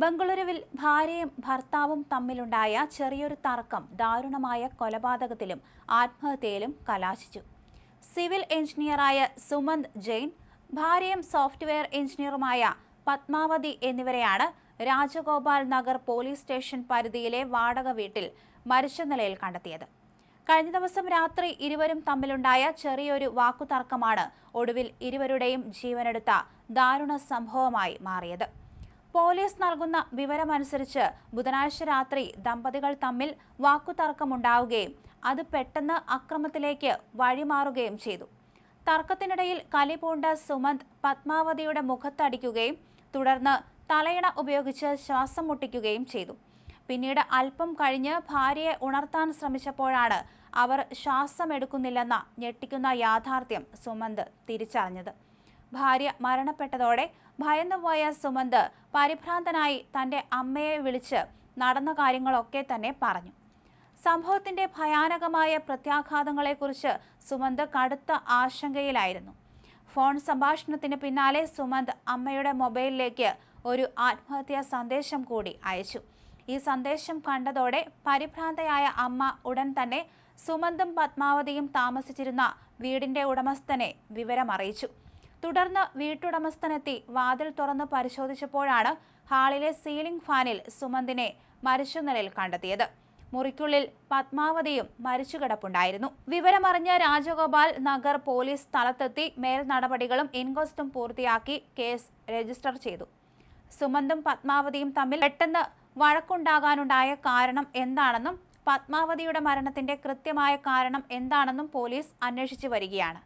ബംഗളൂരുവിൽ ഭാര്യയും ഭർത്താവും തമ്മിലുണ്ടായ ചെറിയൊരു തർക്കം ദാരുണമായ കൊലപാതകത്തിലും ആത്മഹത്യയിലും കലാശിച്ചു. സിവിൽ എഞ്ചിനീയറായ സുമന്ത് ജെയിൻ, ഭാര്യയും സോഫ്റ്റ്വെയർ എഞ്ചിനീയറുമായ പത്മാവതി എന്നിവരെയാണ് രാജഗോപാൽ നഗർ പോലീസ് സ്റ്റേഷൻ പരിധിയിലെ വാടക വീട്ടിൽ മരിച്ച നിലയിൽ കണ്ടെത്തിയത്. കഴിഞ്ഞ ദിവസം രാത്രി ഇരുവരും തമ്മിലുണ്ടായ ചെറിയൊരു വാക്കുതർക്കമാണ് ഒടുവിൽ ഇരുവരുടെയും ജീവനെടുത്ത ദാരുണ സംഭവമായി മാറിയത്. പോലീസ് നൽകുന്ന വിവരമനുസരിച്ച് ബുധനാഴ്ച രാത്രി ദമ്പതികൾ തമ്മിൽ വാക്കുതർക്കമുണ്ടാവുകയും അത് പെട്ടെന്ന് അക്രമത്തിലേക്ക് വഴിമാറുകയും ചെയ്തു. തർക്കത്തിനിടയിൽ കലിപൂണ്ട സുമന്ത് പത്മാവതിയുടെ മുഖത്തടിക്കുകയും തുടർന്ന് തലയിണ ഉപയോഗിച്ച് ശ്വാസം മുട്ടിക്കുകയും ചെയ്തു. പിന്നീട് അല്പം കഴിഞ്ഞ് ഭാര്യയെ ഉണർത്താൻ ശ്രമിച്ചപ്പോഴാണ് അവർ ശ്വാസമെടുക്കുന്നില്ലെന്ന ഞെട്ടിക്കുന്ന യാഥാർത്ഥ്യം സുമന്ത് തിരിച്ചറിഞ്ഞത്. ഭാര്യ മരണപ്പെട്ടതോടെ ഭയന്നുപോയ സുമന്ത് പരിഭ്രാന്തനായി തന്റെ അമ്മയെ വിളിച്ച് നടന്ന കാര്യങ്ങളൊക്കെ തന്നെ പറഞ്ഞു. സംഭവത്തിന്റെ ഭയാനകമായ പ്രത്യാഘാതങ്ങളെക്കുറിച്ച് സുമന്ത് കടുത്ത ആശങ്കയിലായിരുന്നു. ഫോൺ സംഭാഷണത്തിന് പിന്നാലെ സുമന്ത് അമ്മയുടെ മൊബൈലിലേക്ക് ഒരു ആത്മഹത്യാ സന്ദേശം കൂടി അയച്ചു. ഈ സന്ദേശം കണ്ടതോടെ പരിഭ്രാന്തയായ അമ്മ ഉടൻ തന്നെ സുമന്തും പത്മാവതിയും താമസിച്ചിരുന്ന വീടിന്റെ ഉടമസ്ഥനെ വിവരമറിയിച്ചു. തുടർന്ന് വീട്ടുടമസ്ഥനെത്തി വാതിൽ തുറന്ന് പരിശോധിച്ചപ്പോഴാണ് ഹാളിലെ സീലിംഗ് ഫാനിൽ സുമന്തിനെ മരിച്ച നിലയിൽ കണ്ടെത്തിയത്. മുറിക്കുള്ളിൽ പത്മാവതിയും മരിച്ചുകിടപ്പുണ്ടായിരുന്നു. വിവരമറിഞ്ഞ രാജഗോപാൽ നഗർ പോലീസ് സ്ഥലത്തെത്തി മേൽ നടപടികളും ഇൻക്വസ്റ്റും പൂർത്തിയാക്കി കേസ് രജിസ്റ്റർ ചെയ്തു. സുമന്തും പത്മാവതിയും തമ്മിൽ പെട്ടെന്ന് വഴക്കുണ്ടാകാനുണ്ടായ കാരണം എന്താണെന്നും പത്മാവതിയുടെ മരണത്തിന്റെ കൃത്യമായ കാരണം എന്താണെന്നും പോലീസ് അന്വേഷിച്ചു വരികയാണ്.